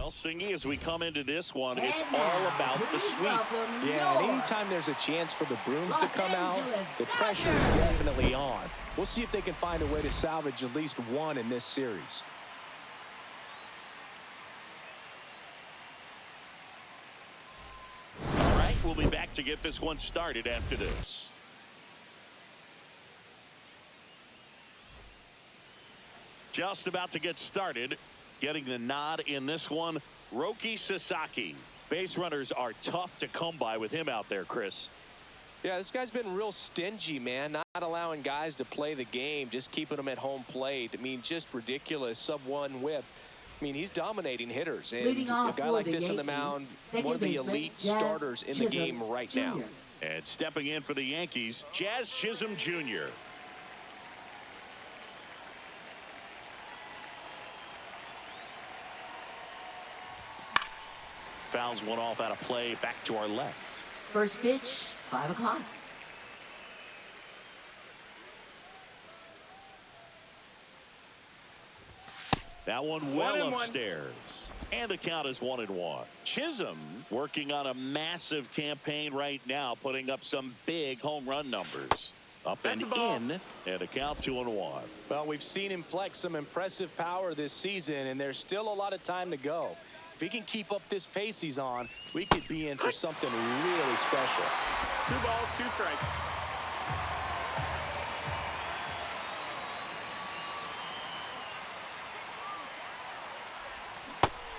Well, Singy, as we come into this one, it's all about the sweep. Yeah, and anytime there's a chance for the Bruins to come out, the pressure is definitely on. We'll see if they can find a way to salvage at least one in this series. All right, we'll be back to get this one started after this. Just about to get started. Getting the nod in this one, Roki Sasaki. Base runners are tough to come by with him out there, Chris. Yeah, this guy's been real stingy, man. Not allowing guys to play the game, just keeping them at home plate. I mean, just ridiculous. Sub-1 whip. I mean, he's dominating hitters. And a guy like this on the mound, one of the elite starters in the game right now. And stepping in for the Yankees, Jazz Chisholm Jr. Fouls one off out of play, back to our left. First pitch, 5 o'clock. That one well upstairs. And the count is 1-1. Chisholm working on a massive campaign right now, putting up some big home run numbers. Up and in, and a count 2-1. Well, we've seen him flex some impressive power this season, and there's still a lot of time to go. If he can keep up this pace he's on, we could be in for something really special. 2 balls, 2 strikes.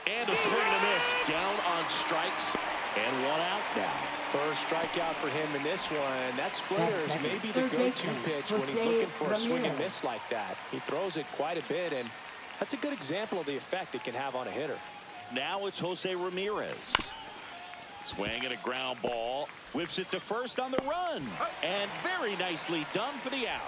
And a swing and a miss. Down on strikes, and 1 out now. First strikeout for him in this one. That splitter is maybe the go-to pitch when he's looking for a swing and miss like that. He throws it quite a bit, and that's a good example of the effect it can have on a hitter. Now it's Jose Ramirez. Swing and a ground ball. Whips it to first on the run. And very nicely done for the out.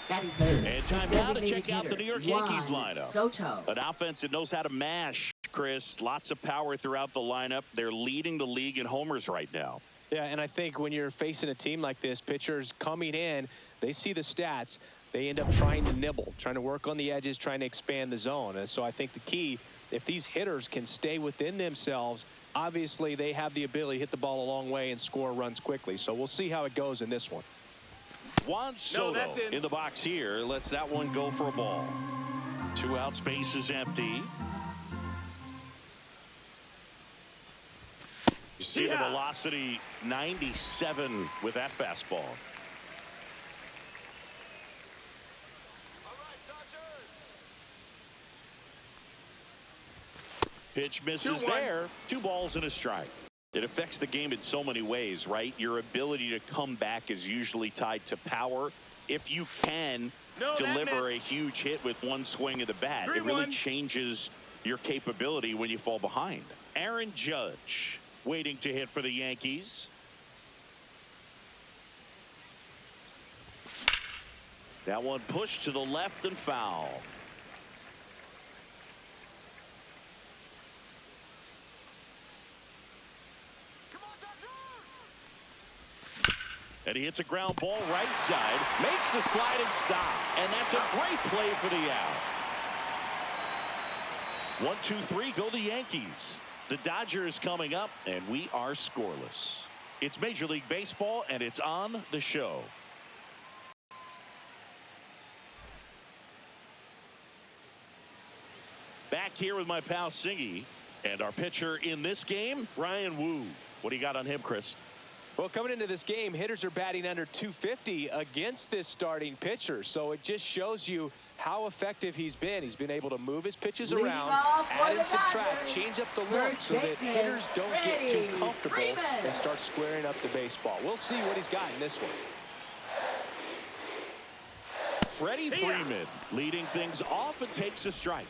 And time now to check out the New York Yankees lineup. Soto. An offense that knows how to mash, Chris. Lots of power throughout the lineup. They're leading the league in homers right now. Yeah, and I think when you're facing a team like this, pitchers coming in, they see the stats. They end up trying to nibble, trying to work on the edges, trying to expand the zone. And so I think the key, if these hitters can stay within themselves, obviously they have the ability to hit the ball a long way and score runs quickly. So we'll see how it goes in this one. Juan Soto in the box here. Lets that one go for a ball. 2 out, space is empty. You see the velocity, 97 with that fastball. Pitch misses there. 2 balls and a strike. It affects the game in so many ways, right? Your ability to come back is usually tied to power. If you can deliver a huge hit with one swing of the bat, it really changes your capability when you fall behind. Aaron Judge waiting to hit for the Yankees. That one pushed to the left and foul. And he hits a ground ball right side, makes the sliding stop, and that's a great play for the out. 1, 2, 3, go the Yankees. The Dodgers coming up, and we are scoreless. It's Major League Baseball, and it's on the show. Back here with my pal Singy, and our pitcher in this game, Ryan Wu. What do you got on him, Chris? Well, coming into this game, hitters are batting under 250 against this starting pitcher. So it just shows you how effective he's been. He's been able to move his pitches around, add and subtract, change up the look so that hitters don't get too comfortable and start squaring up the baseball. We'll see what he's got in this one. Freddie Freeman leading things off and takes a strike.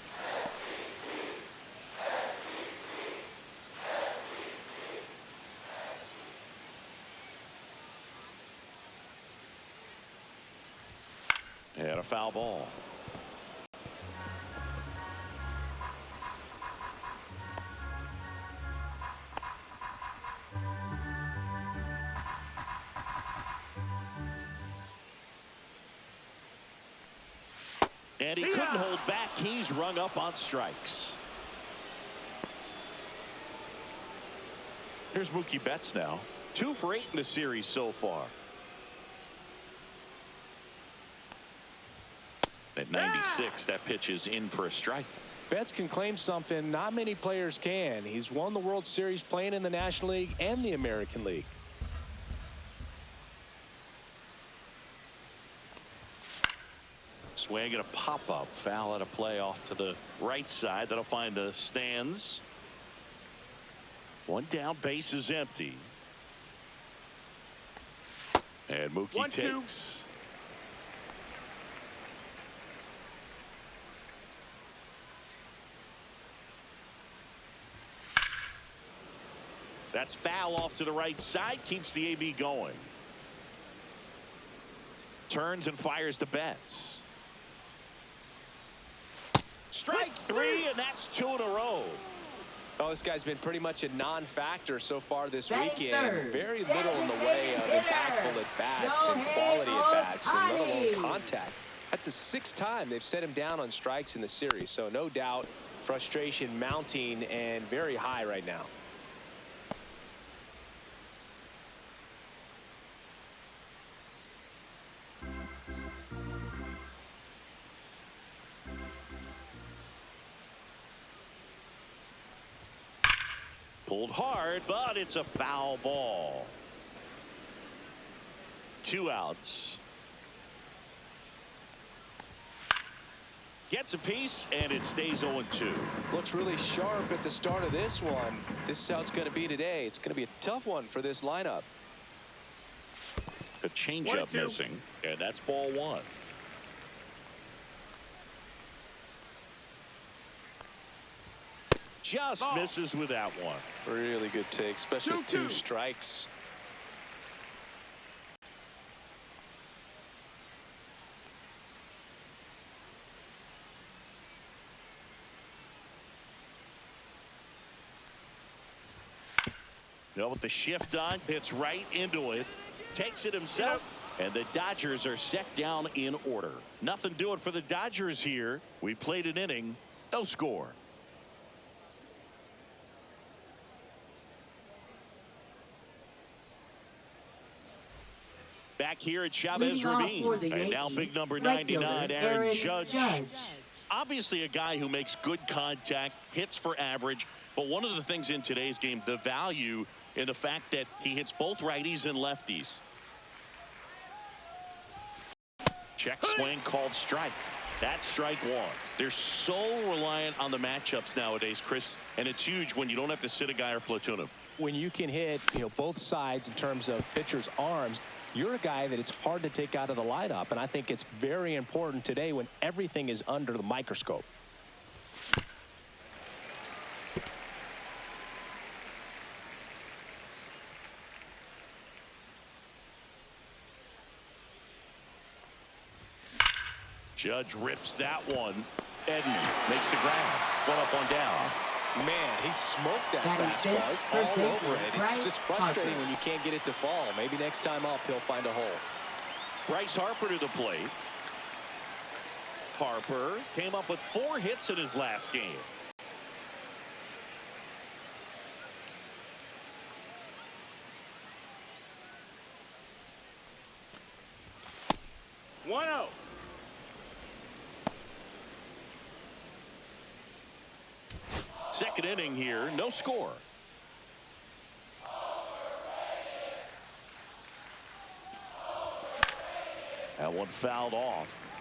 And a foul ball. And he couldn't hold back. He's rung up on strikes. Here's Mookie Betts now. 2 for 8 in the series so far. At 96, that pitch is in for a strike. Betts can claim something not many players can. He's won the World Series playing in the National League and the American League. Swing and a pop-up. Foul out of play off to the right side. That'll find the stands. 1 down, base is empty. And Mookie takes. That's foul off to the right side. Keeps the AB going. Turns and fires to Betts. Strike 3, and that's 2 in a row. Oh, this guy's been pretty much a non-factor so far this Batting weekend. third, Very little in the way of impactful at-bats and quality at-bats, and let alone contact. That's the 6th time they've set him down on strikes in the series. So no doubt frustration mounting and very high right now. Pulled hard, but it's a foul ball. 2 outs. Gets a piece, and it stays 0-2. Looks really sharp at the start of this one. This is how it's going to be today. It's going to be a tough one for this lineup. The changeup missing, and that's ball 1. Just misses with that one. Really good take, especially with 2 strikes. Now with the shift on, hits right into it, takes it himself, and the Dodgers are set down in order. Nothing doing for the Dodgers here. We played an inning, no score. Back here at Chavez Ravine, and now big number 99, Aaron Judge. Obviously a guy who makes good contact, hits for average, but one of the things in today's game, the value in the fact that he hits both righties and lefties. Check swing called strike. That's strike 1. They're so reliant on the matchups nowadays, Chris, and it's huge when you don't have to sit a guy or platoon him. When you can hit, both sides in terms of pitchers' arms, you're a guy that it's hard to take out of the lineup, and I think it's very important today when everything is under the microscope. Judge rips that one. Edman makes the grab. 1 up, 1 down. Man, he smoked that fastball. It's all over it. It's just frustrating when you can't get it to fall. Maybe next time up he'll find a hole. Bryce Harper to the plate. Harper came up with 4 hits in his last game. Second inning here, no score. That one fouled off.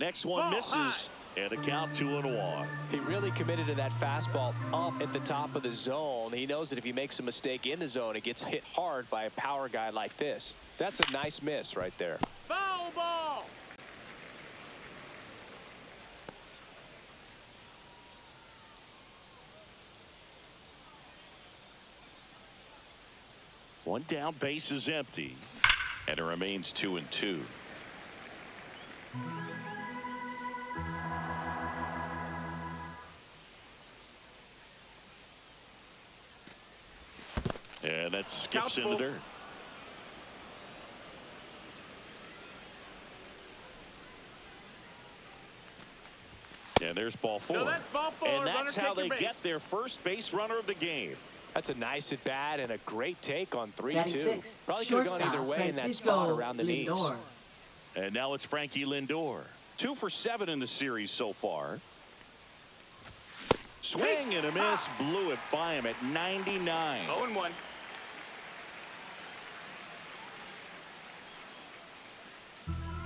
Next one misses, and a count 2-1. He really committed to that fastball up at the top of the zone. He knows that if he makes a mistake in the zone, it gets hit hard by a power guy like this. That's a nice miss right there. Foul ball. One down, base is empty, and it remains 2-2. And that skips in the dirt. And there's ball 4. No, that's ball 4. And that's Runner how they take your get base. their first base runner of the game. That's a nice at bat and a great take on 3-2. Batting Probably could have gone shortstop, either way in that Francisco spot around the knees. Lindor. And now it's Frankie Lindor. 2 for 7 in the series so far. Swing and a miss. Blew it by him at 99. 0-1.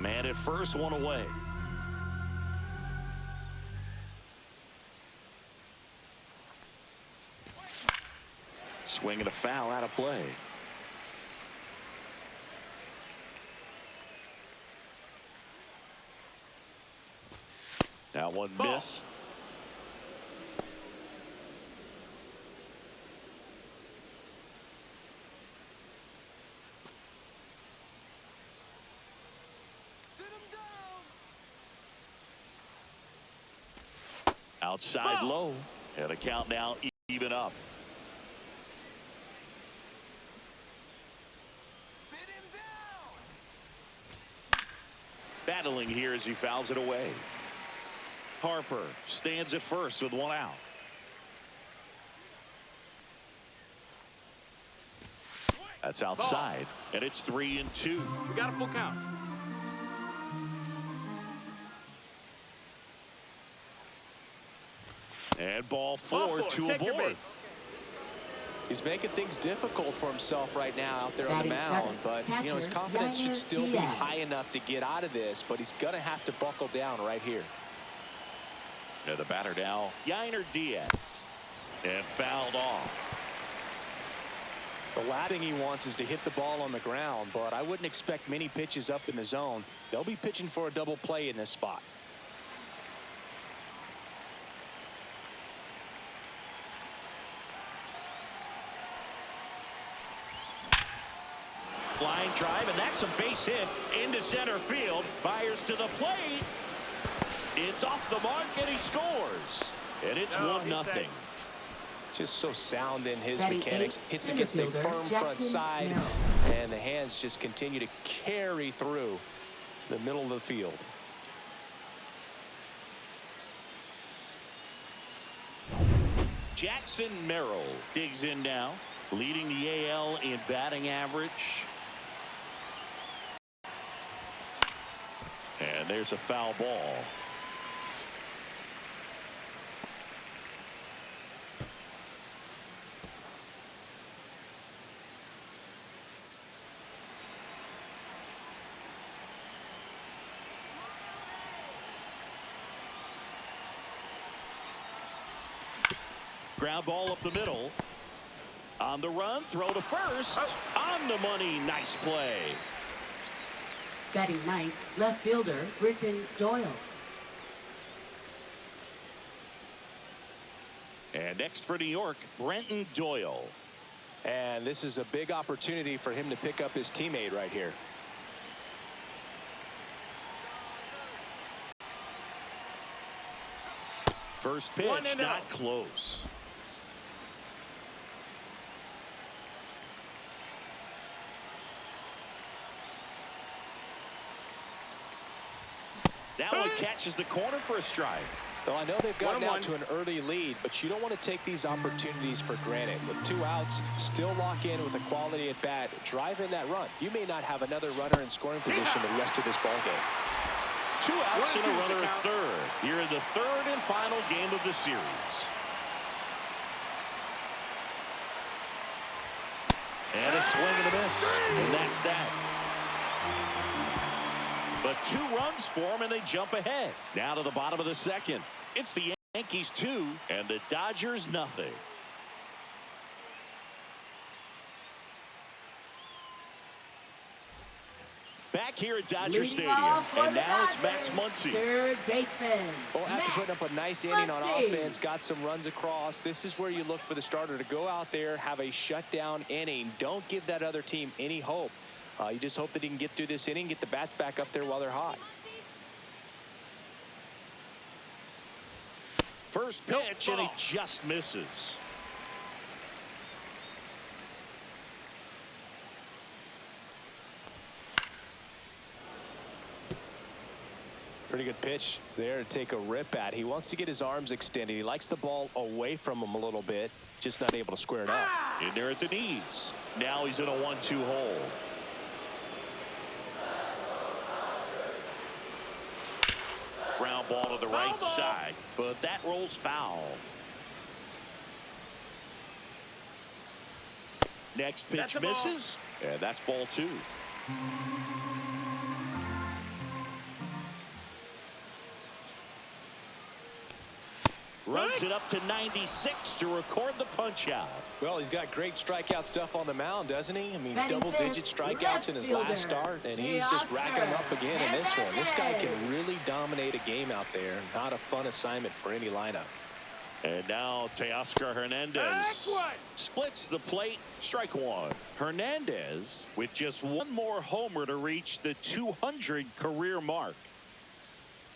Man at first, 1 away. Swing and a foul out of play. That one missed. Outside low. And a count now even up. Battling here as he fouls it away. Harper stands at first with 1 out. That's outside. And it's 3-2. We got a full count. And ball 4 to Take your aboard. base. He's making things difficult for himself right now out there on the Batting mound. seventh, But, his catcher, confidence should Yainer still be Diaz. high enough to get out of this, but he's going to have to buckle down right here. And the batter now, Yainer Diaz. And fouled off. The last thing he wants is to hit the ball on the ground, but I wouldn't expect many pitches up in the zone. They'll be pitching for a double play in this spot. Line drive, and that's a base hit into center field. Myers to the plate. It's off the mark, and he scores. And it's 1-0. Just so sound in his Batting mechanics. eighth, Hits center against a fielder, firm front Jackson side, Merrill. and the hands just continue to carry through the middle of the field. Jackson Merrill digs in now, leading the AL in batting average. And there's a foul ball. Ground ball up the middle. On the run, throw to first. On the money, nice play. Batting ninth, left fielder, Britton Doyle. And next for New York, Brenton Doyle. And this is a big opportunity for him to pick up his teammate right here. First pitch, not close. That one catches the corner for a strike. Well, I know they've gotten out to an early lead, but you don't want to take these opportunities for granted. With 2 outs, still lock in with a quality at bat. Drive in that run. You may not have another runner in scoring position the rest of this ball game. 2 outs and a runner at third. Here in the third and final game of the series. And a swing and a miss. And that's that. But 2 runs for them, and they jump ahead. Now to the bottom of the second. It's the Yankees 2 and the Dodgers nothing. Back here at Dodger Leading Stadium, off for and the now it's Dodgers, Max Muncy. third baseman. Well, after Max putting up a nice inning on Muncy. offense, got some runs across, this is where you look for the starter to go out there, have a shutdown inning. Don't give that other team any hope. You just hope that he can get through this inning, get the bats back up there while they're hot. First pitch, and he just misses. Pretty good pitch there to take a rip at. He wants to get his arms extended. He likes the ball away from him a little bit, just not able to square it up. In there at the knees. Now he's in a 1-2 hole. Ground ball to the right side, but that rolls foul. Next pitch misses, and that's ball 2. Runs it up to 96 to record the punch out. Well, he's got great strikeout stuff on the mound, doesn't he? I mean, Batting double-digit fifth, strikeouts in his left last fielder, start, and he's just racking them up again in this one. This guy Hernandez. can really dominate a game out there. Not a fun assignment for any lineup. And now Teoscar Hernandez splits the plate. Strike 1. Hernandez with just one more homer to reach the 200 career mark.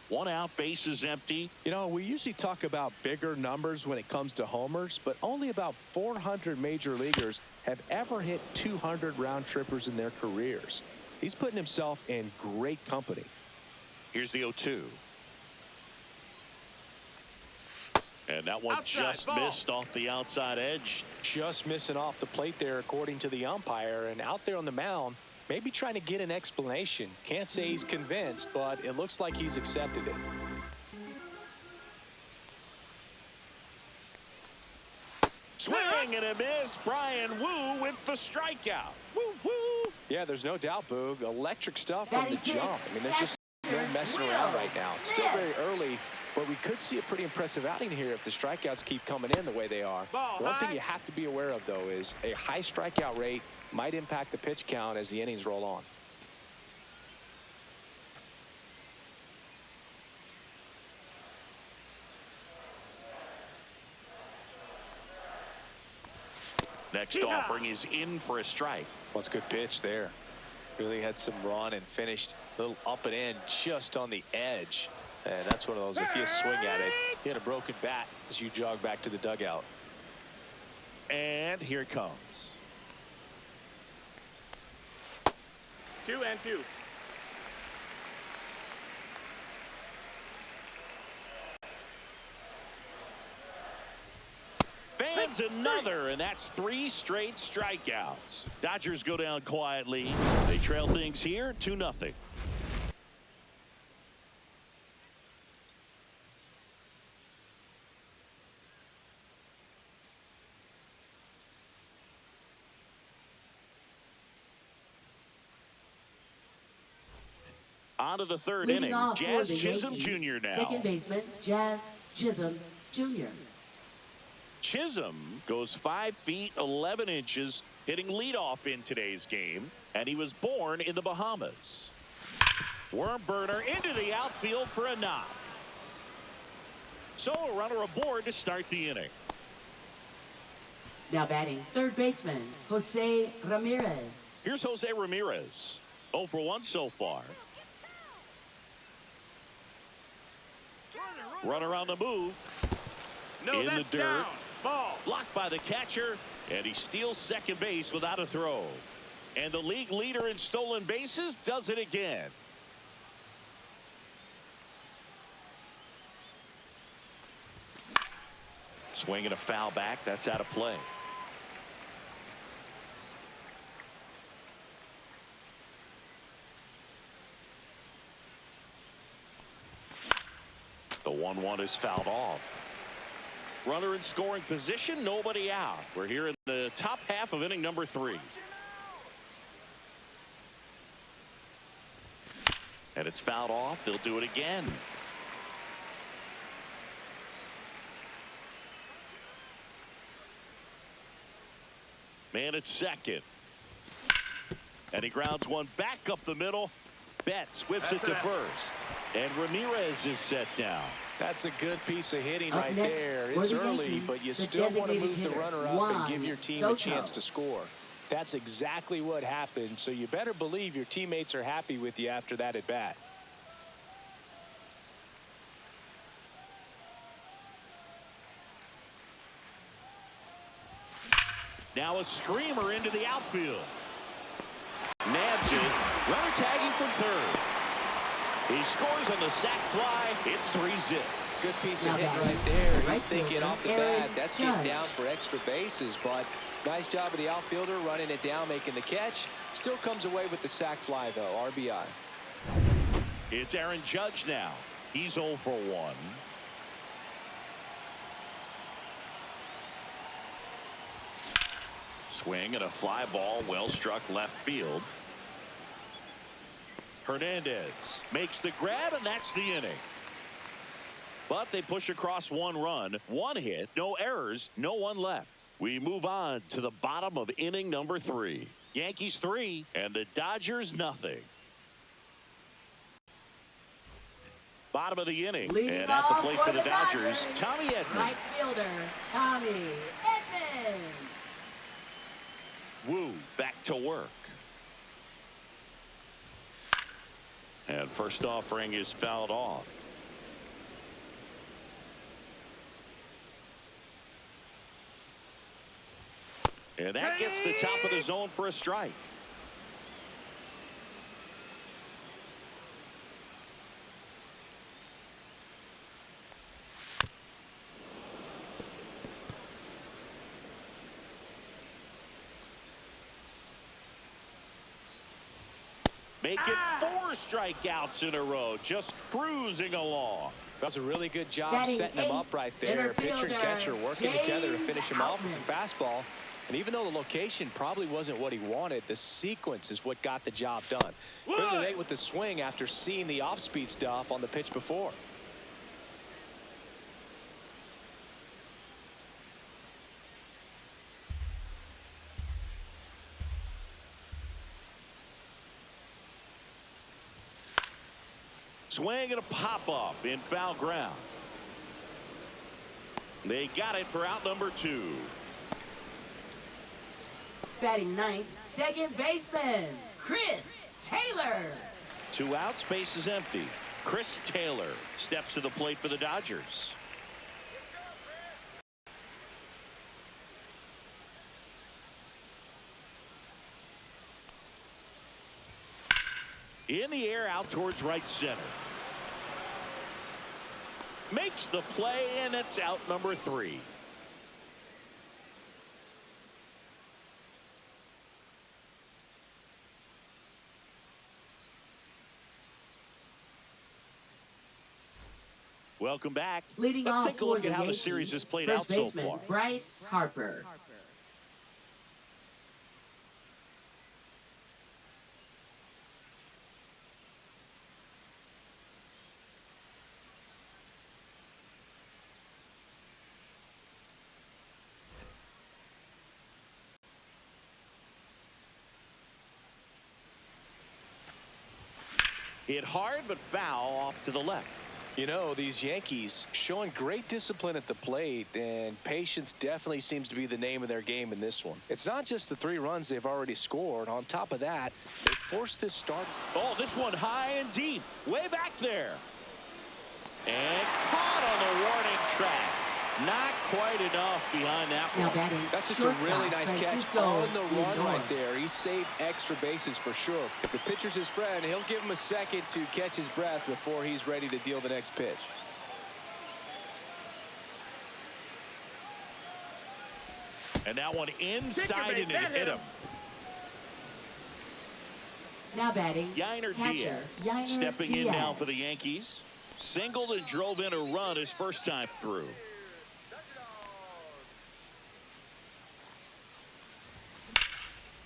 1 out, bases empty. You know, we usually talk about bigger numbers when it comes to homers, but only about 400 major leaguers have ever hit 200 round trippers in their careers. He's putting himself in great company. Here's the 0-2. And that one just missed off the outside edge. Just missing off the plate there, according to the umpire. And out there on the mound, maybe trying to get an explanation. Can't say he's convinced, but it looks like he's accepted it. Swing and a miss. Brian Wu with the strikeout. Woo woo. Yeah, there's no doubt, Boog. Electric stuff from the Batting jump. sixth, I mean, there's just no messing around right now. It's still very early, but we could see a pretty impressive outing here if the strikeouts keep coming in the way they are. One thing you have to be aware of, though, is a high strikeout rate might impact the pitch count as the innings roll on. Next offering is in for a strike. What's a good pitch there? Really had some run and finished a little up and in just on the edge. And that's one of those, if you swing at it, you hit a broken bat as you jog back to the dugout. And here it comes. 2-2. Fans another, and that's 3 straight strikeouts. Dodgers go down quietly. They trail things here 2-0. On to the third Leading inning. off Jazz for the Chisholm Yankees, Jr. now. Second baseman, Jazz Chisholm Jr. Chisholm goes 5 feet 11 inches, hitting leadoff in today's game, and he was born in the Bahamas. Worm burner into the outfield for a knock. So a runner aboard to start the inning. Now batting, third baseman, Jose Ramirez. Here's Jose Ramirez. 0 for 1 so far. Runner on the move. In the dirt. Down. Ball. Blocked by the catcher, and he steals second base without a throw. And the league leader in stolen bases does it again. Swinging a foul back. That's out of play. The 1-1 is fouled off. Runner in scoring position, nobody out. We're here in the top half of inning number 3. And it's fouled off. They'll do it again. Man at second. And he grounds one back up the middle. Betts whips it to first. And Ramirez is set down. That's a good piece of hitting Up right next there. for It's the early, Yankees, but you the still want to designated move the hitter, runner up and Juan give your team Soto. a chance to score. That's exactly what happened, so you better believe your teammates are happy with you after that at bat. Now a screamer into the outfield. Nabs it. Runner tagging from third. He scores on the sac fly. It's 3-zip. Good piece of Now hit batting, right there. right He's thinking fielder, off the Aaron bat. That's getting Judge. down for extra bases, but nice job of the outfielder running it down, making the catch. Still comes away with the sac fly, though. RBI. It's Aaron Judge now. He's 0 for 1. Swing and a fly ball, well struck left field. Hernandez makes the grab, and that's the inning. But they push across 1 run, 1 hit, no errors, no one left. We move on to the bottom of inning number 3. Yankees 3 and the Dodgers nothing. Bottom of the inning, Leading and at the off plate for for the the Dodgers, Dodgers, Tommy Edman. Right fielder, Tommy Edman. Woo back to work. And first offering is fouled off. And that gets the top of the zone for a strike. Make it 4 strikeouts in a row, just cruising along. That's a really good job Batting setting him up right there. center Pitcher and fielder, catcher working together to James finish him off with Outman. the fastball. And even though the location probably wasn't what he wanted, the sequence is what got the job done. Clearly late with the swing after seeing the off-speed stuff on the pitch before. Swing and a pop-up in foul ground. They got it for out number 2. Batting ninth, second baseman, Chris Taylor. 2 outs, base is empty. Chris Taylor steps to the plate for the Dodgers. In the air, out towards right center. Makes the play, and it's out number 3. Welcome back. Leading Let's off take a for look the at how the Yankees, series has played first out so baseman, far. Bryce Harper. Hit hard, but foul off to the left. You know, these Yankees showing great discipline at the plate, and patience definitely seems to be the name of their game in this one. It's not just the 3 runs they've already scored. On top of that, they forced this start. Oh, this one high and deep, way back there. And caught on the warning track. Not quite enough behind that Now one. batting That's just a shortstop, really nice catch Francisco on the run Lindor. right there. He saved extra bases for sure. If the pitcher's his friend, he'll give him a second to catch his breath before he's ready to deal the next pitch. And that one inside and it hit him. Now batting Yainer catcher, Diaz Yainer stepping in Diaz. now for the Yankees. Singled and drove in a run his first time through.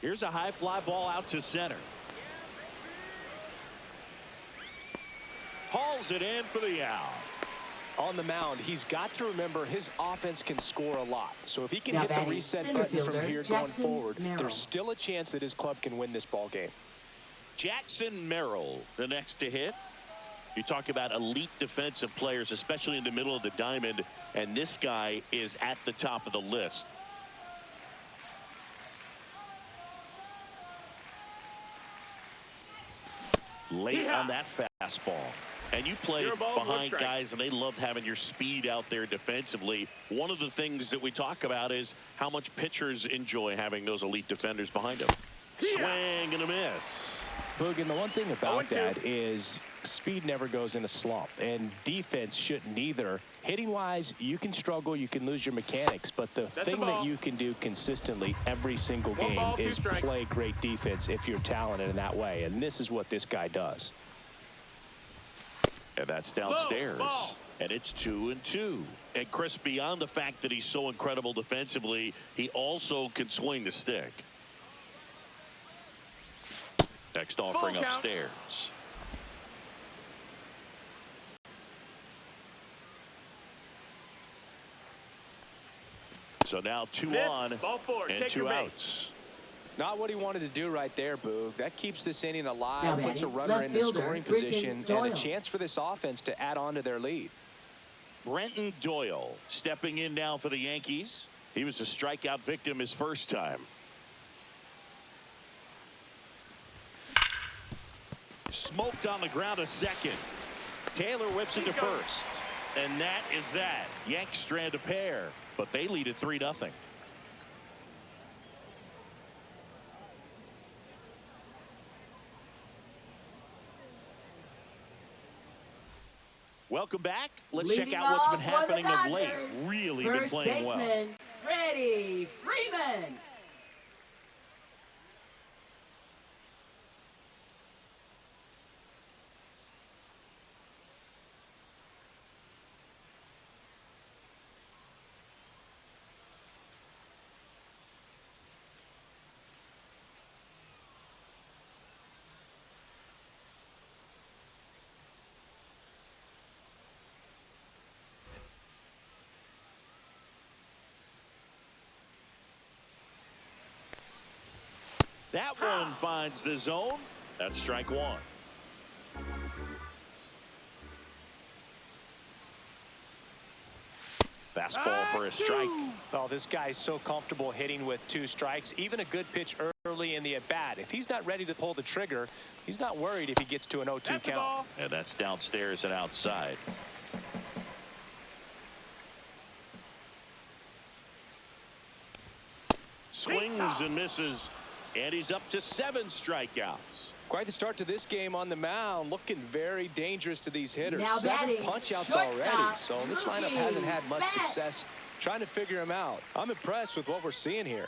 Here's a high fly ball out to center. Hauls it in for the out. On the mound, he's got to remember his offense can score a lot. So if he can Now hit the batting reset center button from fielder, here Jackson going forward, Merrill. there's still a chance that his club can win this ball game. Jackson Merrill, the next to hit. You talk about elite defensive players, especially in the middle of the diamond, and this guy is at the top of the list. Late on that fastball. And you play behind guys, and they love having your speed out there defensively. One of the things that we talk about is how much pitchers enjoy having those elite defenders behind them. Swing and a miss. Boog, and the one thing about that is speed never goes in a slump, and defense shouldn't either. Hitting-wise, you can struggle, you can lose your mechanics, but the thing that you can do consistently every single game is play great defense if you're talented in that way, and this is what this guy does. And that's downstairs. And it's 2-2. And Chris, beyond the fact that he's so incredible defensively, he also can swing the stick. Next offering upstairs. So now 2 on and 2 outs. Not what he wanted to do right there, Boog. That keeps this inning alive, puts a runner left in the fielder, scoring Brenton position, Doyle. and a chance for this offense to add on to their lead. Brenton Doyle stepping in now for the Yankees. He was a strikeout victim his first time. Smoked on the ground a second. Taylor whips it to first. And that is that. Yanks strand a pair, but they lead at 3-0. Welcome back. Let's check out what's been happening of late. Really been playing well. First baseman, Freddie Freeman. That one finds the zone. That's strike 1. Fastball for a strike. Oh, this guy's so comfortable hitting with 2 strikes. Even a good pitch early in the at-bat. If he's not ready to pull the trigger, he's not worried if he gets to an 0-2 count. And that's downstairs and outside. Swings and misses. And he's up to 7 strikeouts. Quite the start to this game on the mound. Looking very dangerous to these hitters. Now 7 punch-outs already. So this lineup hasn't had much Betts. success trying to figure him out. I'm impressed with what we're seeing here.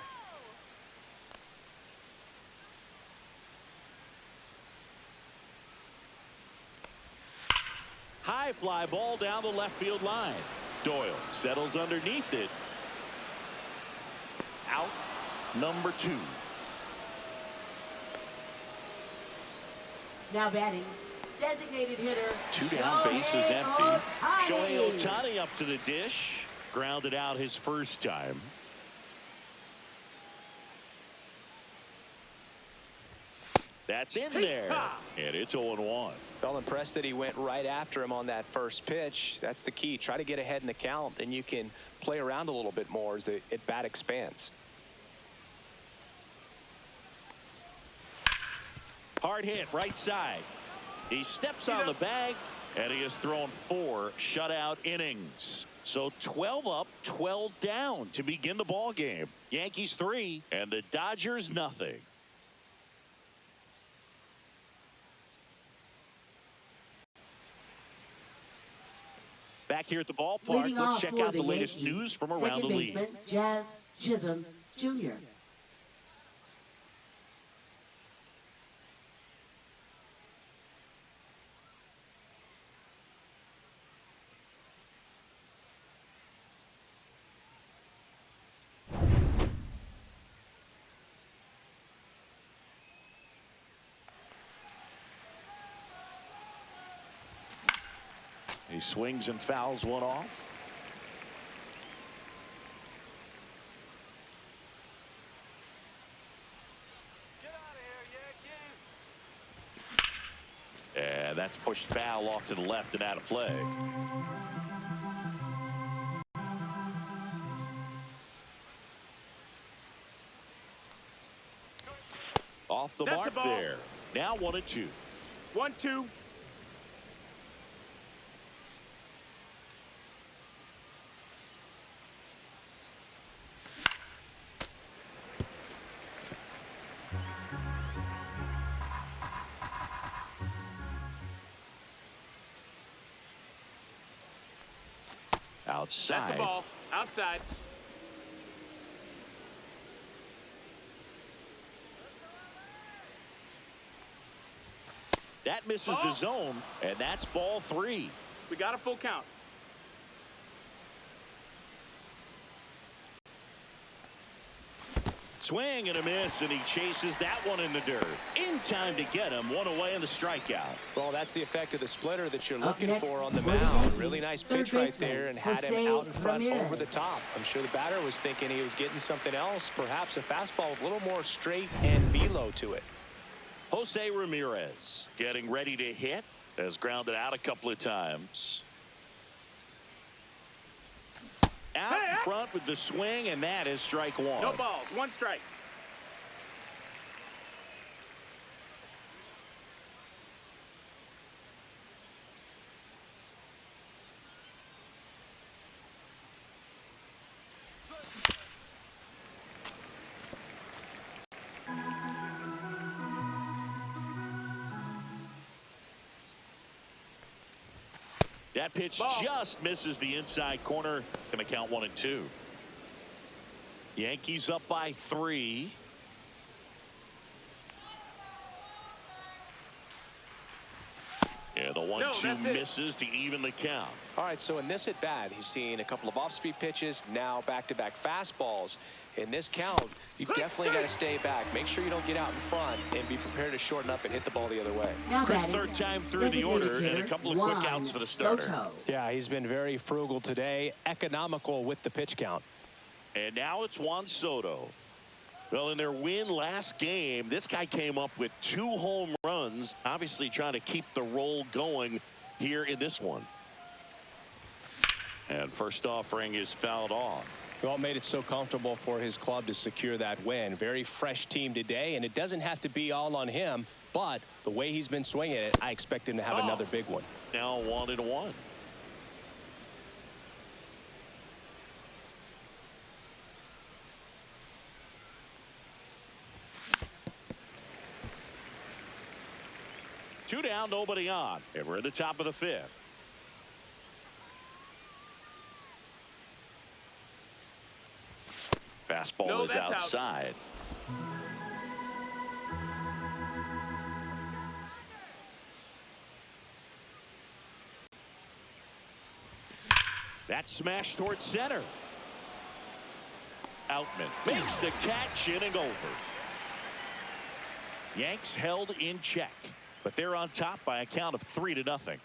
High fly ball down the left field line. Doyle settles underneath it. Out number 2. Now batting, designated hitter. 2 down, bases empty. Ohtani. Shohei Ohtani up to the dish. Grounded out his first time. That's in there. And it's 0-1. Felt impressed that he went right after him on that first pitch. That's the key. Try to get ahead in the count, then you can play around a little bit more as the at-bat expands. Hard hit right side. He steps on the bag, and he has thrown 4 shutout innings. So 12 up, 12 down to begin the ball game. Yankees 3 and the Dodgers nothing. Back here at the ballpark, Leading let's off check for out the latest Yankees, news from around the second league. baseman, Jazz Chisholm Jr. He swings and fouls one off. And that's pushed foul off to the left and out of play. Off the mark there. Now 1-2. 1-2. outside. That's a ball. Outside. That misses the zone, and that's ball 3. We got a full count. Swing and a miss, and he chases that one in the dirt. In time to get him, one away in the strikeout. Well, that's the effect of the splitter that you're Up looking next for on the for the mound. Yankees, Really nice third pitch right baseman, there and had him Jose out in front Ramirez. over the top. I'm sure the batter was thinking he was getting something else, perhaps a fastball with a little more straight and velo to it. Jose Ramirez getting ready to hit. Has grounded out a couple of times. Out in front with the swing, and that is strike 1. No balls. 1 strike. That pitch just misses the inside corner. Going to count 1 and 2. Yankees up by 3. Yeah, the 1-2 misses to even the count. All right, so in this at bat, he's seen a couple of off-speed pitches, now back-to-back fastballs. In this count, you definitely got to stay back. Make sure you don't get out in front and be prepared to shorten up and hit the ball the other way. Now Chris, batting, third time through the order, and a couple of quick outs for the starter. Soto. Yeah, he's been very frugal today, economical with the pitch count. And now it's Juan Soto. Well, in their win last game, this guy came up with 2 home runs, obviously trying to keep the roll going here in this one. And first offering is fouled off. Well, made it so comfortable for his club to secure that win. Very fresh team today, and it doesn't have to be all on him, but the way he's been swinging it, I expect him to have another big one. Now 1-1. Two down, nobody on, and we're at the top of the 5th. Fastball is outside. That's smashed towards center. Outman makes the catch, inning over. Yanks held in check, but they're on top by a count of 3-0.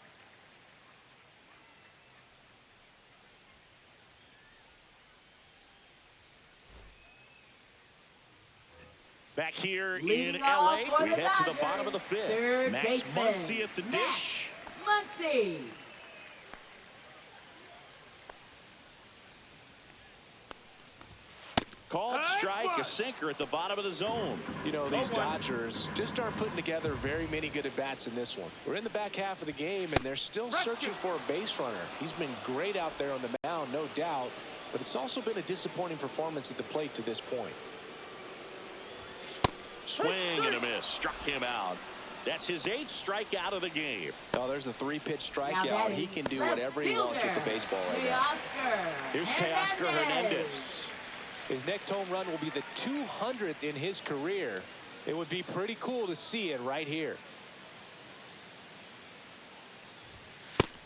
Back here in LA, we head to the bottom of the 5th. Max Muncy at the dish. Muncy. Called strike, a sinker at the bottom of the zone. You know, these Dodgers just aren't putting together very many good at-bats in this one. We're in the back half of the game, and they're still searching for a base runner. He's been great out there on the mound, no doubt, but it's also been a disappointing performance at the plate to this point. Swing and a miss. Struck him out. That's his 8th strikeout of the game. Oh, there's a 3-pitch strikeout. He can do whatever he wants with the baseball right now. Here's Teoscar Hernandez. His next home run will be the 200th in his career. It would be pretty cool to see it right here.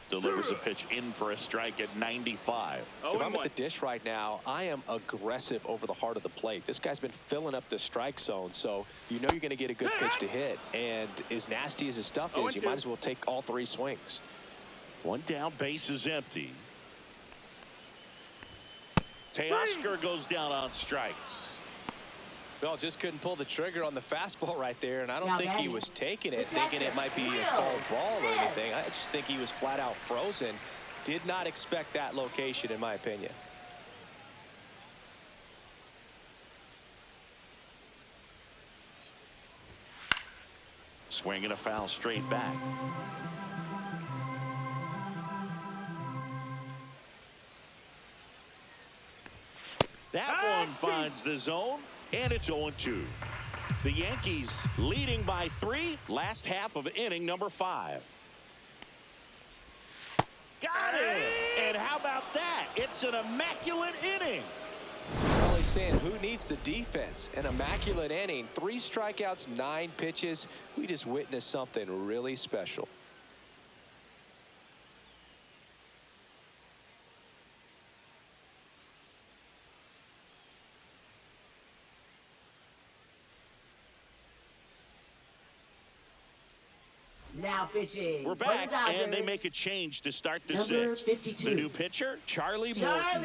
Delivers a pitch in for a strike at 95. If I'm at the dish right now, I am aggressive over the heart of the plate. This guy's been filling up the strike zone, so you know you're going to get a good pitch to hit. And as nasty as his stuff is, you might as well take all 3 swings. 1 down, base is empty. Teoscar goes down on strikes. Well, just couldn't pull the trigger on the fastball right there, and I don't think he was taking it, thinking it might be a called ball or anything. I just think he was flat out frozen. Did not expect that location, in my opinion. Swing and a foul straight back. That one finds the zone, and it's 0-2. The Yankees leading by 3, last half of inning number 5. Got him. And how about that? It's an immaculate inning. Really saying, who needs the defense? An immaculate inning. 3 strikeouts, 9 pitches. We just witnessed something really special. Now pitching. We're for the back, Dodgers. and they make a change to start the Number 6th. 52. The new pitcher, Charlie Morton.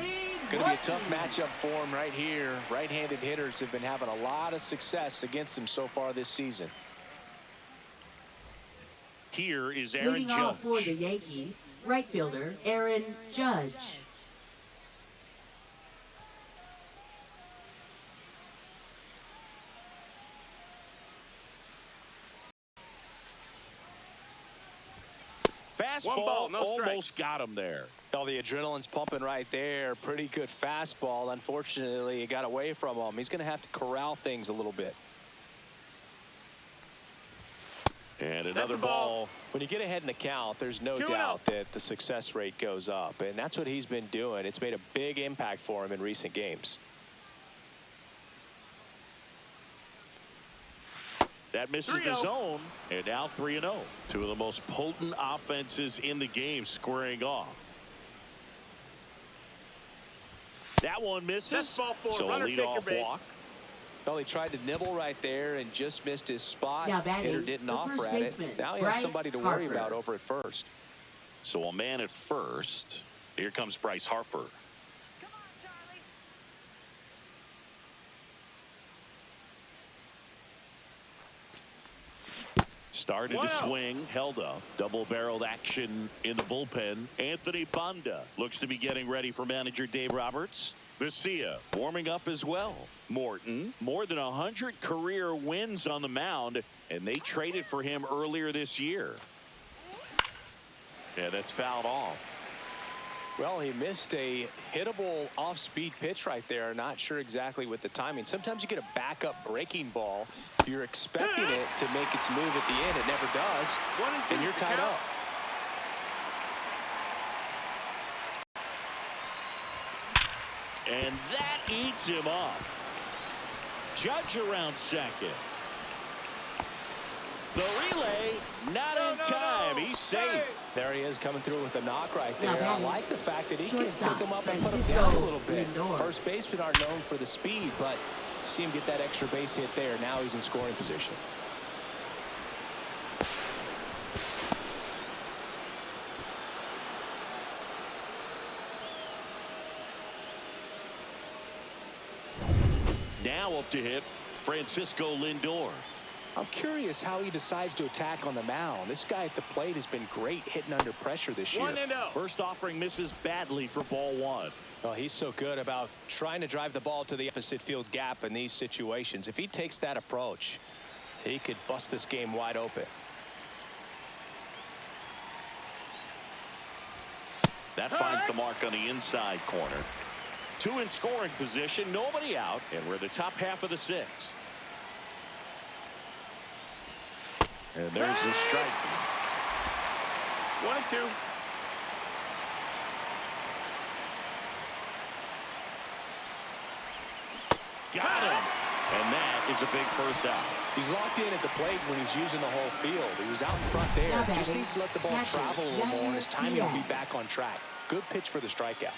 Going to be a tough matchup for him right here. Right-handed hitters have been having a lot of success against him so far this season. Here is Aaron Leading Judge. off for the Yankees, right fielder Aaron Judge. Fastball, One ball, no strikes. almost got him there. Oh, the adrenaline's pumping right there. Pretty good fastball. Unfortunately, it got away from him. He's going to have to corral things a little bit. And another a ball. ball. When you get ahead in the count, there's no 2-0. doubt that the success rate goes up. And that's what he's been doing. It's made a big impact for him in recent games. That misses the 3-0. zone, and now 3-0. Two of the most potent offenses in the game squaring off. That one misses. That's ball 4. So a Runner take your leadoff base. walk. Well, he tried to nibble right there and just missed his spot. Now batting, Hitter didn't the offer first at it. baseman, Now he has Bryce somebody to worry Harper. about over at first. So a man at first. Here comes Bryce Harper. Come on, Charlie. Started Wow. to swing, held up. Double-barreled action in the bullpen. Anthony Banda looks to be getting ready for manager Dave Roberts. Vesia warming up as well. Morton, more than 100 career wins on the mound, and they traded for him earlier this year. Yeah, that's fouled off. Well, he missed a hittable off-speed pitch right there. Not sure exactly with the timing. Sometimes you get a backup breaking ball. You're expecting it to make its move at the end. It never does. 1 and 2. And you're tied Count. up. And that eats him up. Judge around second. The relay, not in time. He's safe. There he is coming through with a knock right Now there. I batting, like the fact that he can shortstop, pick him up and put him Francisco down a little bit. Lindor. First basemen are known for the speed, but see him get that extra base hit there. Now he's in scoring position. Now up to hit, Francisco Lindor. I'm curious how he decides to attack on the mound. This guy at the plate has been great hitting under pressure this year. 1-0. First offering misses badly for ball 1. Well, he's so good about trying to drive the ball to the opposite field gap in these situations. If he takes that approach, he could bust this game wide open. That finds the mark on the inside corner. 2 in scoring position, nobody out, and we're the top half of the 6th. And there's the strike. 1 and 2. Got him. And that is a big first out. He's locked in at the plate when he's using the whole field. He was out in front there. Now Just batting, needs to let the ball catcher, travel a little more, and his timing will be Diaz. back on track. Good pitch for the strikeout.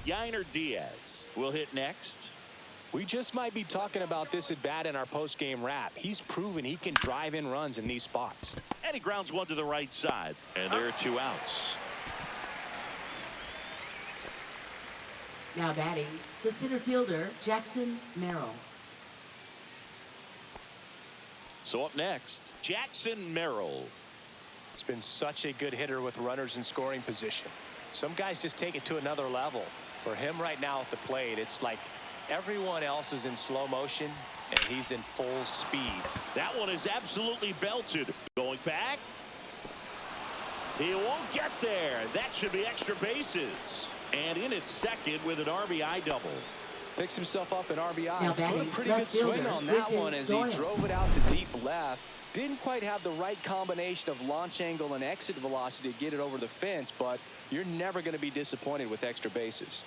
Yainer Diaz will hit next. We just might be talking about this at bat in our post-game wrap. He's proven he can drive in runs in these spots. And he grounds one to the right side. And there are 2 outs. Now batting, the center fielder Jackson Merrill. So up next, Jackson Merrill. He's been such a good hitter with runners in scoring position. Some guys just take it to another level. For him right now at the plate, it's like everyone else is in slow motion and he's in full speed. That one is absolutely belted. Going back. He won't get there. That should be extra bases. And in its second with an RBI double. Picks himself up an Now RBI. batting, Put a pretty left good swing fielder, on that Richard one as Doyle. he drove it out to deep left. Didn't quite have the right combination of launch angle and exit velocity to get it over the fence, but you're never going to be disappointed with extra bases.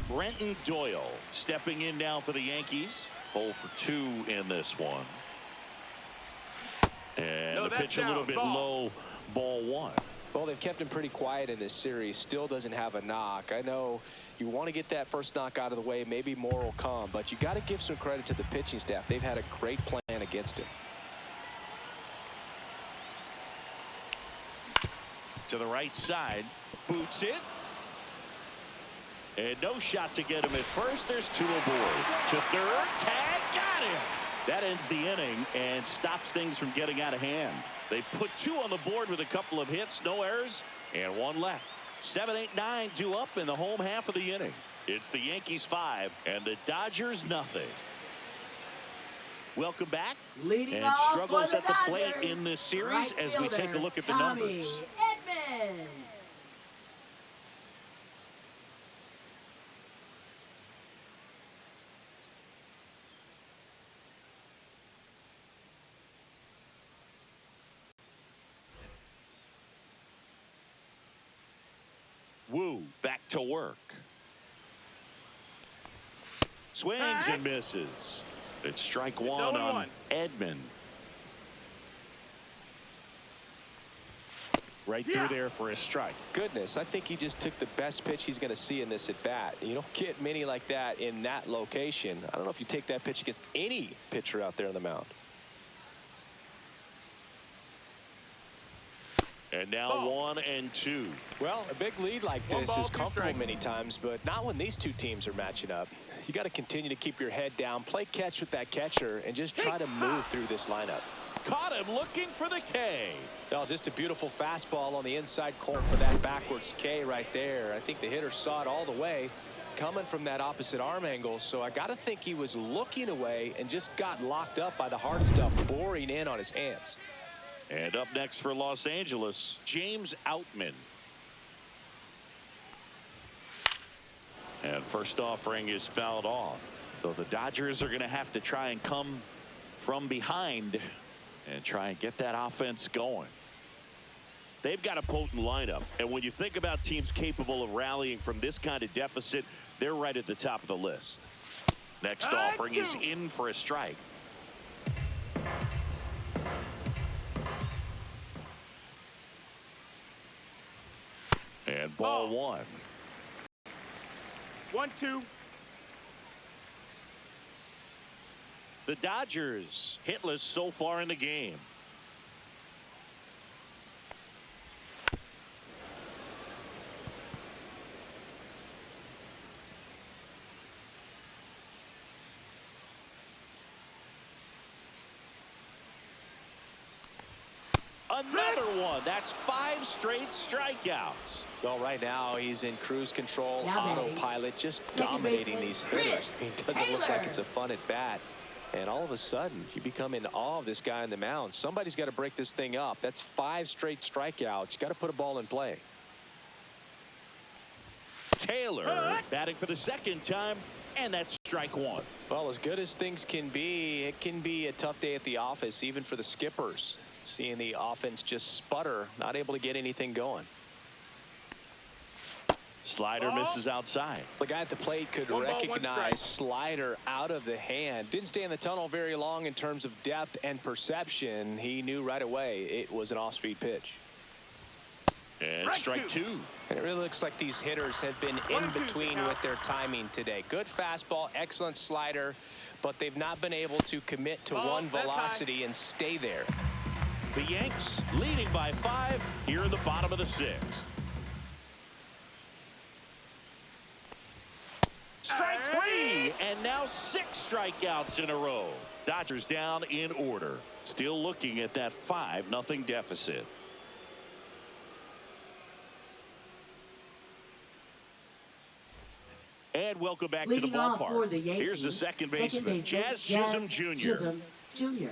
Brenton Doyle stepping in now for the Yankees. 0 for 2 in this one. And the pitch a little bit low. Ball 1. Well, they've kept him pretty quiet in this series. Still doesn't have a knock. I know you want to get that first knock out of the way. Maybe more will come, but you got to give some credit to the pitching staff. They've had a great plan against him. To the right side. Boots it. And no shot to get him at first. There's 2 aboard. To third. Tag. Got him. That ends the inning and stops things from getting out of hand. They put 2 on the board with a couple of hits, no errors, and 1 left. 7, 8, 9 due up in the home half of the inning. It's the Yankees 5 and the Dodgers nothing. Welcome back. Leading And off struggles for at the plate Dodgers, in this series right as we take a look at the Tommy numbers. Edman. Wu back to work. Swings and misses. It's strike 1 on Edman. Right through there for a strike. Goodness, I think he just took the best pitch he's going to see in this at bat. You don't get many like that in that location. I don't know if you take that pitch against any pitcher out there on the mound. And now 1 and 2. Well, a big lead like One this ball, is 2 comfortable strikes. many times, but not when these 2 teams are matching up. You got to continue to keep your head down, play catch with that catcher, and just try to move through this lineup. Caught him looking for the K. Oh, just a beautiful fastball on the inside corner for that backwards K right there. I think the hitter saw it all the way coming from that opposite arm angle, so I got to think he was looking away and just got locked up by the hard stuff boring in on his hands. And up next for Los Angeles, James Outman. And first offering is fouled off. So the Dodgers are going to have to try and come from behind and try and get that offense going. They've got a potent lineup. And when you think about teams capable of rallying from this kind of deficit, they're right at the top of the list. Next offering is in for a strike. And ball 1. 1-2. The Dodgers hitless so far in the game. Another one. That's 5 straight strikeouts. Well, right now he's in cruise control, Now batting, autopilot, just second dominating baseman, these hitters. Chris It doesn't look like Taylor. it's a fun at bat. And all of a sudden, you become in awe of this guy on the mound. Somebody's got to break this thing up. That's 5 straight strikeouts. You got to put a ball in play. Taylor batting for the second time, and that's strike 1. Well, as good as things can be, it can be a tough day at the office, even for the skippers. Seeing the offense just sputter, not able to get anything going. Slider misses outside. The guy at the plate could 1 ball, 1 recognize strike. slider out of the hand. Didn't stay in the tunnel very long in terms of depth and perception. He knew right away it was an off-speed pitch. And strike 2. And it really looks like these hitters have been in between with their timing today. Good fastball, excellent slider, but they've not been able to commit to one that's high. velocity and stay there. The Yanks leading by 5 here in the bottom of the 6th. Strike 3, and now 6 strikeouts in a row. Dodgers down in order. Still looking at that 5-0 deficit. And And welcome back to the Leading off for ballpark. the Yankees, Here's the second baseman, Jazz Chisholm Jr. Chisholm Jr.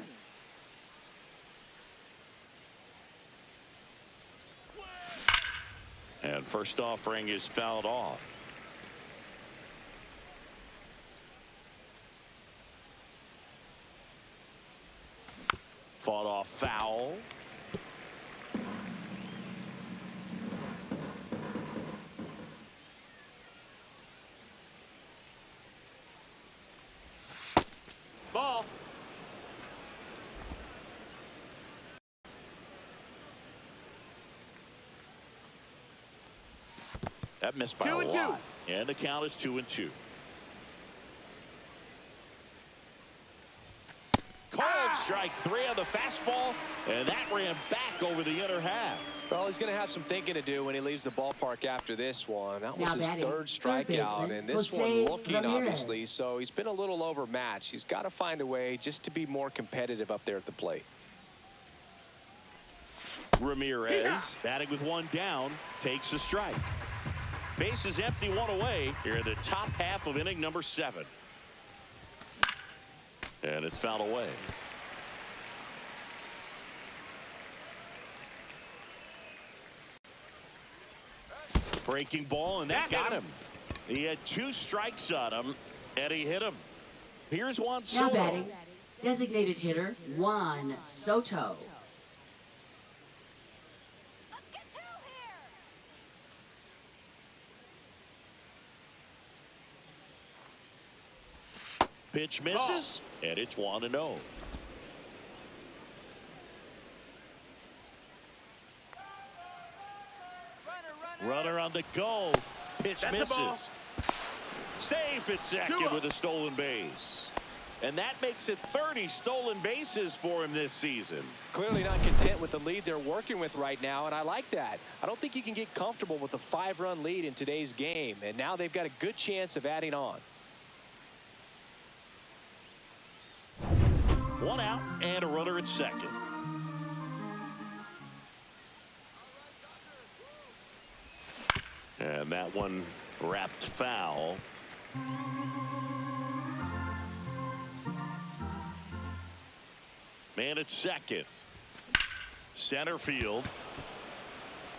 And first offering is fouled off. Fought off foul. Ball. That missed by 2 a and lot. And the count is 2-2. Called strike 3 on the fastball, and that ran back over the inner half. Well, he's going to have some thinking to do when he leaves the ballpark after this one. That was Now his batting, third third strikeout, baseman, and this Jose one looking, Ramirez. obviously, so he's been a little overmatched. He's got to find a way just to be more competitive up there at the plate. Ramirez, batting with one down, takes a strike. Base is empty, one away here in the top half of inning number 7. And it's fouled away. Breaking ball, and that got him. He had 2 strikes on him, and he hit him. Here's Juan Now Soto. batting, designated hitter Juan Soto. Let's get 2 here. Pitch misses, and it's 1-0. Runner on the go. Pitch That's a ball. misses. Safe at second with a stolen base. And that makes it 30 stolen bases for him this season. Clearly not content with the lead they're working with right now, and I like that. I don't think you can get comfortable with a 5-run lead in today's game, and now they've got a good chance of adding on. 1 out and a runner at second. And that one wrapped foul. Man at second. Center field.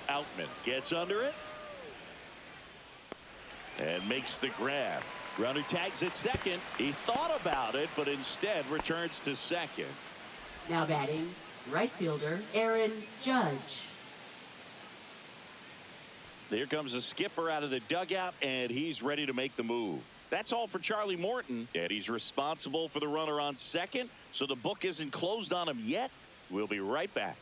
Outman gets under it. And makes the grab. Runner tags at second. He thought about it, but instead returns to second. Now batting, right fielder Aaron Judge. There comes the skipper out of the dugout, and he's ready to make the move. That's all for Charlie Morton, and he's responsible for the runner on second, so the book isn't closed on him yet. We'll be right back.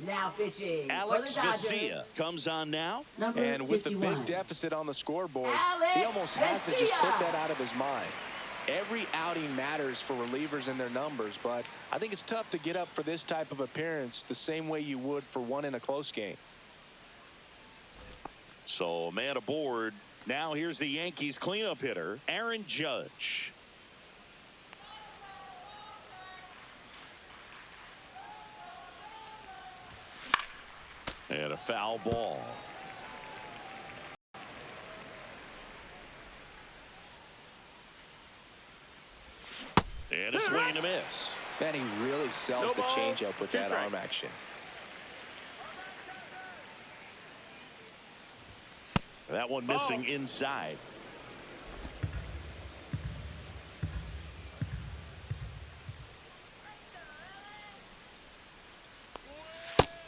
Now pitching Alex for the Dodgers. Vesia comes on now. Number And with 51. the big deficit on the scoreboard, Alex he almost has to just put Vesia. that out of his mind. Every outing matters for relievers and their numbers, but I think it's tough to get up for this type of appearance the same way you would for one in a close game. So a man aboard. Now here's the Yankees cleanup hitter, Aaron Judge. And a foul ball. And a swing and a miss. Man, he really sells the ball, changeup with 2 that arm strikes. action. That one missing inside.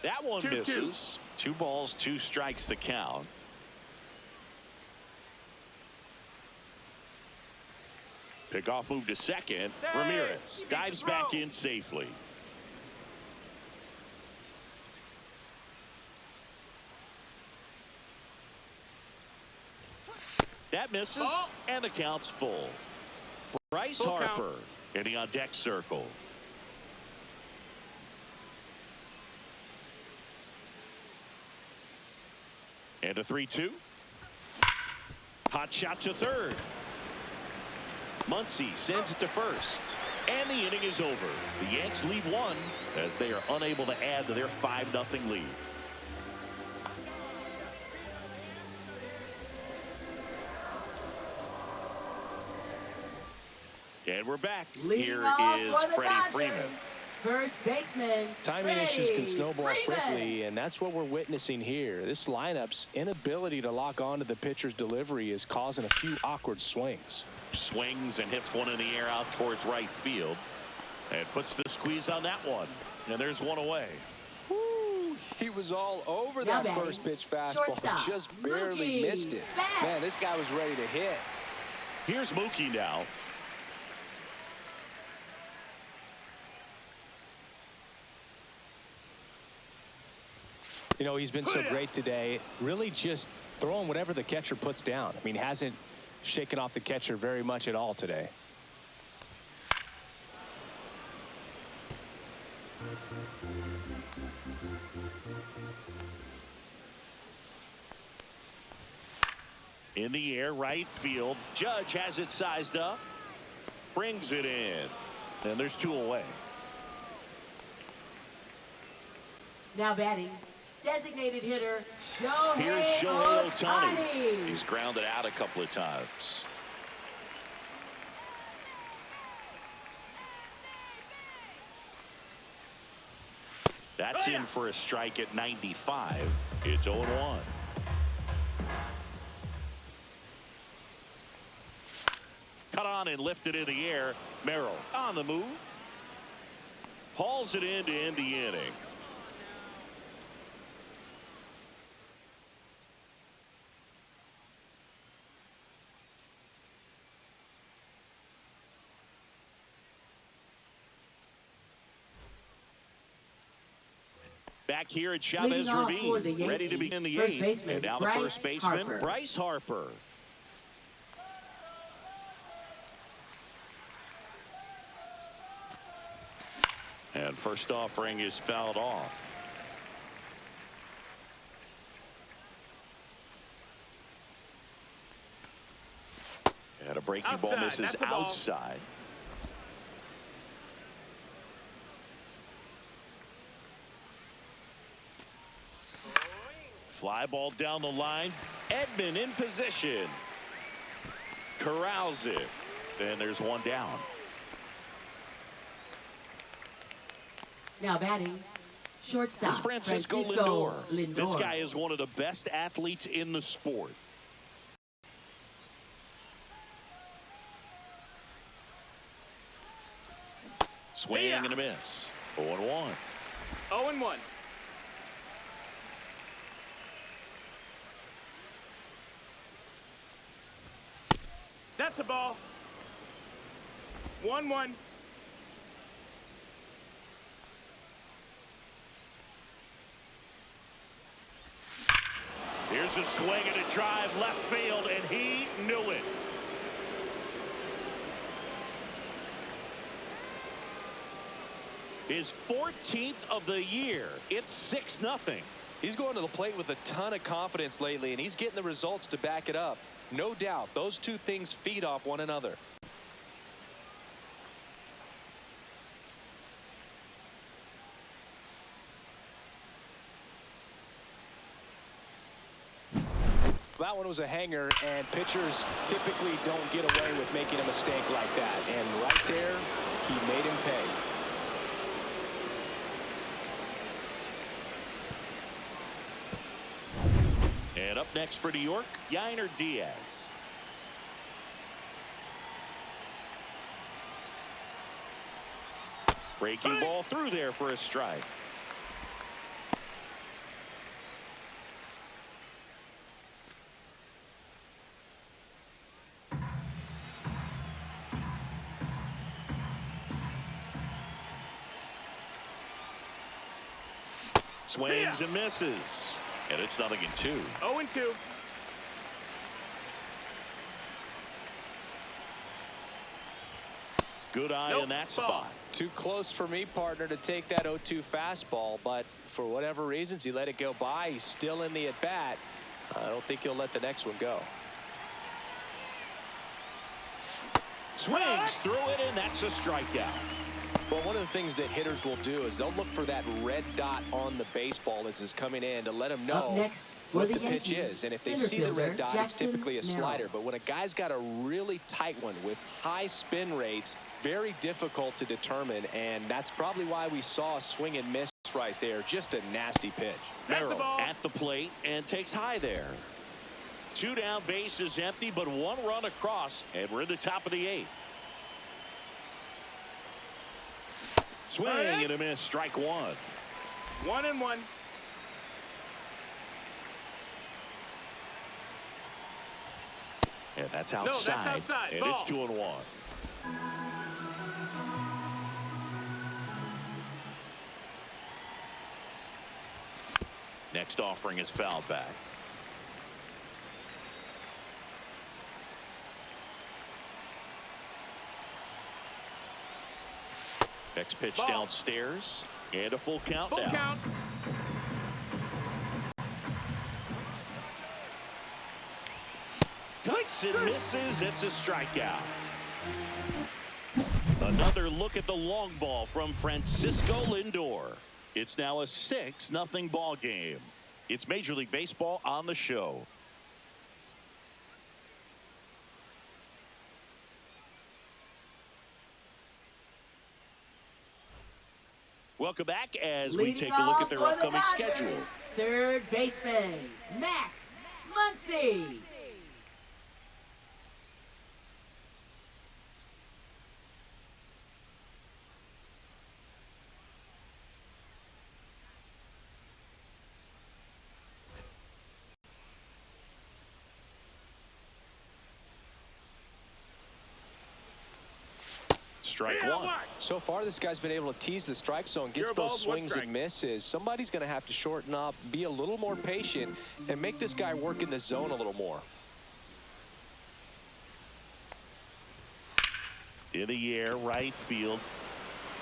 That one 2-2. misses. 2 balls, 2 strikes the count. Pickoff move to second. Safe. Ramirez He beat dives the back throw. in safely. That misses, Ball. and the count's full. Bryce Full count. Harper hitting on deck circle. And a 3-2. Hot shot to third. Muncy sends it to first. And the inning is over. The Yanks lead one as they are unable to add to their 5-0 lead. And we're back. Here is Freddie Freeman. First baseman. Timing issues can snowball quickly, and that's what we're witnessing here. This lineup's inability to lock onto the pitcher's delivery is causing a few awkward swings. Swings and hits one in the air out towards right field. And puts the squeeze on that one. And there's one away. Woo, he was all over that first pitch fastball. Shortstop, Just barely Mookie missed it. Betts. Man, this guy was ready to hit. Here's Mookie now. You know, he's been so great today, really just throwing whatever the catcher puts down. I mean, hasn't shaken off the catcher very much at all today. In the air, right field. Judge has it sized up. Brings it in. And there's two away. Now batting, designated hitter, Shohei Here's Shohei Ohtani. Ohtani. He's grounded out a couple of times. That's in for a strike at 95. It's 0-1. Cut on and lifted in the air. Merrill on the move. Hauls it in to end the inning. Back here at Chavez Ravine, ready to begin the eighth. And now the first baseman, Bryce Harper. And first offering is fouled off. And a breaking ball misses outside. Fly ball down the line. Edman in position. Corrals it. And there's one down. Now batting, shortstop, It's Francisco Lindor. This guy is one of the best athletes in the sport. Swing and a miss. 0-1. 0-1. That's a ball. 1-1. Here's a swing and a drive left field, and he knew it. His 14th of the year. It's 6-0. He's going to the plate with a ton of confidence lately, and he's getting the results to back it up. No doubt, those two things feed off one another. That one was a hanger, and pitchers typically don't get away with making a mistake like that. And right there, he made him pay. And up next for New York, Yainer Diaz. Breaking ball through there for a strike. Swings and misses. And it's 0-2. 0-2. Good eye in that spot. Too close for me, partner, to take that 0-2 fastball, but for whatever reasons, he let it go by. He's still in the at-bat. I don't think he'll let the next one go. Swings through it, and that's a strikeout. Well, one of the things that hitters will do is they'll look for that red dot on the baseball as it's coming in to let them know what the pitch is. And if they see the red dot, it's typically a slider. But when a guy's got a really tight one with high spin rates, very difficult to determine. And that's probably why we saw a swing and miss right there. Just a nasty pitch. Merrill at the plate and takes high there. 2 down, bases empty, but 1 run across, and we're in the top of the 8th. Swing and a miss, strike 1. 1-1. And that's No, outside. that's outside. And Ball. it's 2-1. Next offering is fouled back. Next pitch Ball. downstairs, and a full count Full now. count. Cuts and misses. It's a strikeout. Another look at the long ball from Francisco Lindor. It's now a 6-0 ball game. It's Major League Baseball on the show. Welcome back as we take a look at their upcoming schedule. Third baseman, Max Muncy. Strike 1. So far, this guy's been able to tease the strike zone, gets You're those bald, swings one and misses. Somebody's going to have to shorten up, be a little more patient, and make this guy work in the zone a little more. In the air, right field.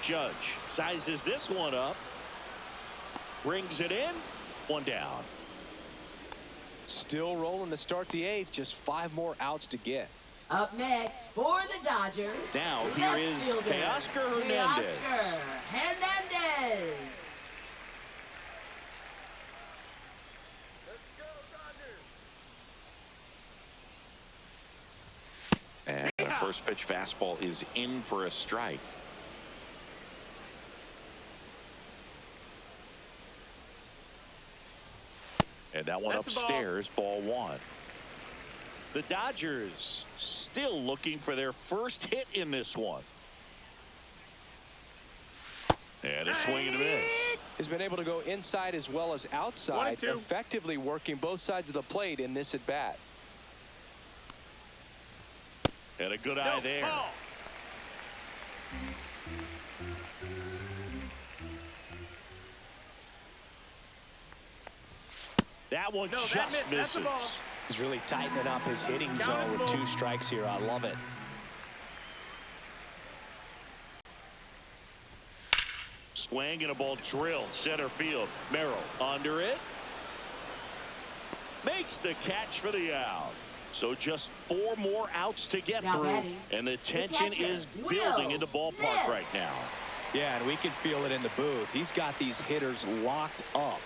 Judge sizes this one up. Brings it in. 1 down. Still rolling to start the 8th. Just 5 more outs to get. Up next for the Dodgers. Now here is Teoscar Hernandez. Teoscar Hernandez. And the first pitch fastball is in for a strike. And that one That's a ball. upstairs, ball 1. The Dodgers still looking for their first hit in this one. And a swing and a miss. He's been able to go inside as well as outside, 1-2. effectively working both sides of the plate in this at bat. And a good eye there. Ball. That one No, that just missed. That's a ball. misses. He's really tightening up his hitting zone with 2 strikes here. I love it. Swing and a ball drilled center field. Merrill under it. Makes the catch for the out. So just 4 more outs to get Now through. batting, And the tension catcher, is Will building in the ballpark Smith. right now. Yeah, and we can feel it in the booth. He's got these hitters locked up.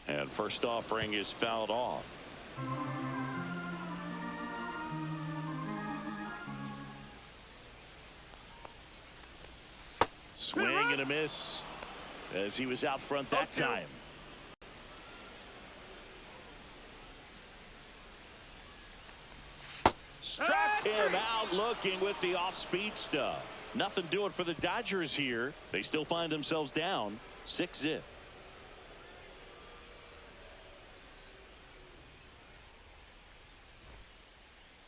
And first offering is fouled off. Swing and a miss as he was out front that time. Struck him out looking with the off-speed stuff. Nothing doing for the Dodgers here. They still find themselves down 6-0.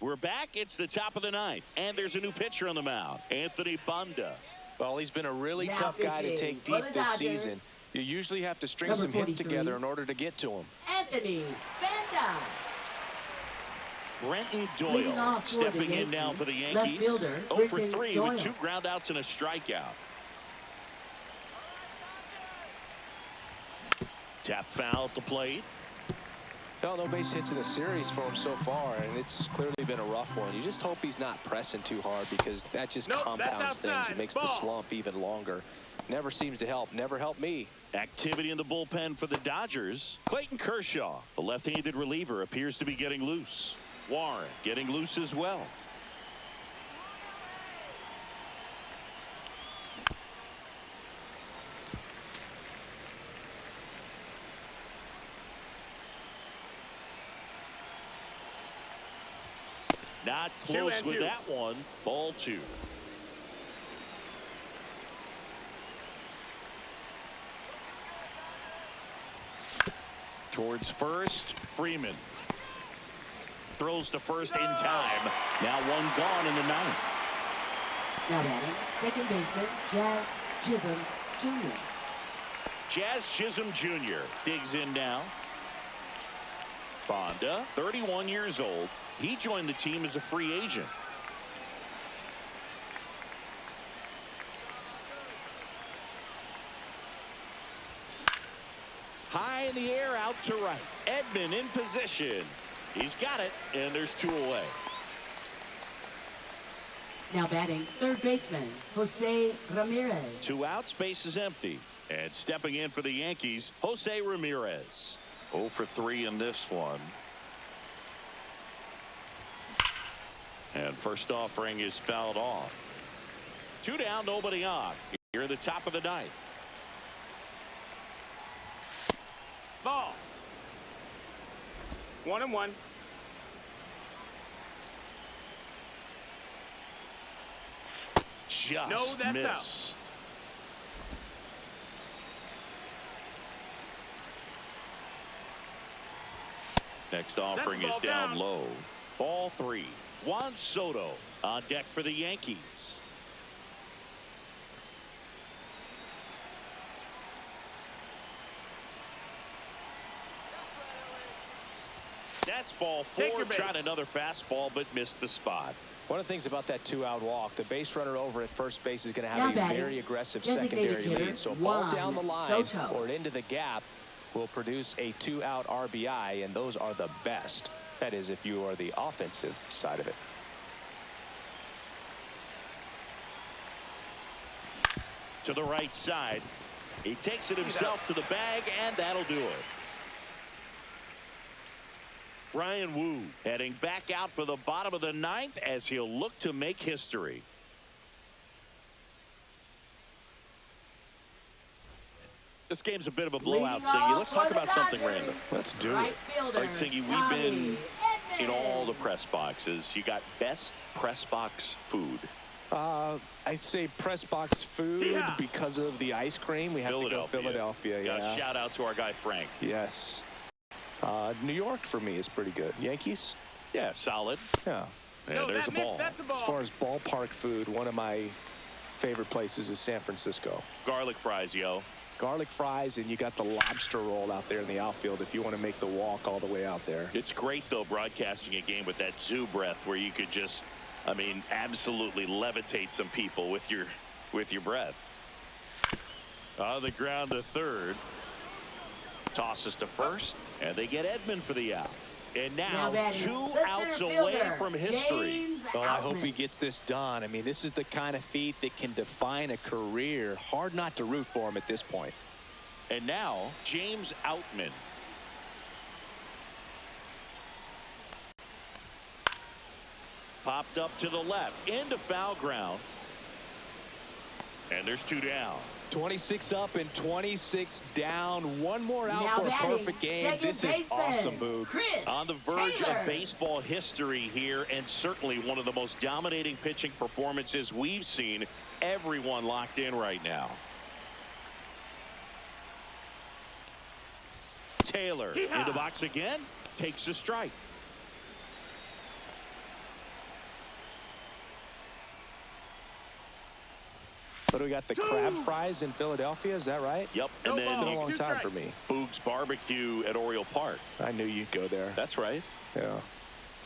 We're back. It's the top of the 9th, and there's a new pitcher on the mound, Anthony Banda. Well, he's been a really Now tough guy to pitching take for deep the this Dodgers. season. You usually have to string Number some hits 43. together in order to get to him. Anthony Banda. Brenton Leading Doyle off for stepping the in now Yankees, for the left Yankees. fielder, 0 for Brenton 3 Doyle. with 2 groundouts and a strikeout. Tap foul at the plate. Well, no base hits in the series for him so far, and it's clearly been a rough one. You just hope he's not pressing too hard because that just compounds things. It makes the slump even longer. Never seems to help. Never helped me. Activity in the bullpen for the Dodgers. Clayton Kershaw, the left-handed reliever, appears to be getting loose. Warren getting loose as well. Not close with that one. Ball 2. Towards first, Freeman. Throws to first in time. Now one gone in the 9th. Now batting, second baseman, Jazz Chisholm Jr. Jazz Chisholm Jr. digs in now. Bonda, 31 years old. He joined the team as a free agent. High in the air, out to right. Edman in position. He's got it, and there's 2 away. Now batting, third baseman, Jose Ramirez. 2 outs, base is empty. And stepping in for the Yankees, Jose Ramirez. 0 for 3 in this one. And first offering is fouled off. 2 down, nobody on. Here at the top of the 9th. Ball. 1-1. Just that's missed. Next offering is down low. Ball 3. Juan Soto on deck for the Yankees. That's ball 4. Tried another fastball but missed the spot. One of the things about that 2-out walk, the base runner over at first base is going to have Now a very aggressive designated secondary hitter, lead. So a ball Juan down the line Soto. or into the gap will produce a 2-out RBI, and those are the best. That is, if you are the offensive side of it. To the right side. He takes it himself to the bag, and that'll do it. Ryan Wu heading back out for the bottom of the 9th as he'll look to make history. This game's a bit of a blowout, Singy. Let's talk about something random. Let's do it. All right, Singy, we've been in all the press boxes. You got best press box food. I'd say press box food because of the ice cream. We have to go Philadelphia. Yeah. Shout out to our guy Frank. Yes. New York for me is pretty good. Yankees? Yeah, solid. Yeah. And there's a ball. As far as ballpark food, one of my favorite places is San Francisco. Garlic fries, yo. Garlic fries, and you got the lobster roll out there in the outfield if you want to make the walk all the way out there. It's great, though, broadcasting a game with that zoo breath where you could just, I mean, absolutely levitate some people with your breath. On the ground to third. Tosses to first, and they get Edman for the out. And now 2 outs away from history. Well, I hope he gets this done. I mean, this is the kind of feat that can define a career. Hard not to root for him at this point. And now, James Outman. Popped up to the left, into foul ground. And there's 2 down. 26 up and 26 down. One more out Now for a batting, perfect game. second This is baseman, awesome, Boog. Chris On the verge Taylor. of baseball history here, and certainly one of the most dominating pitching performances we've seen. Everyone locked in right now. Taylor in the box again, takes a strike. But we got the crab fries in Philadelphia, is that right? Yep, No and then It's been a ball. long time for me. Boog's Barbecue at Oriole Park. I knew you'd go there. That's right. Yeah.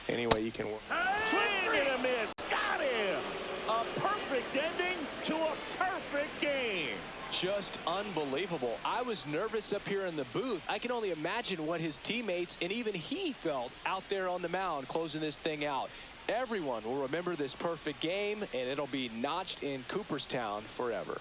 Anyway, you can work. Swing and a miss. Got him. A perfect ending to a perfect game. Just unbelievable. I was nervous up here in the booth. I can only imagine what his teammates and even he felt out there on the mound closing this thing out. Everyone will remember this perfect game, and it'll be notched in Cooperstown forever.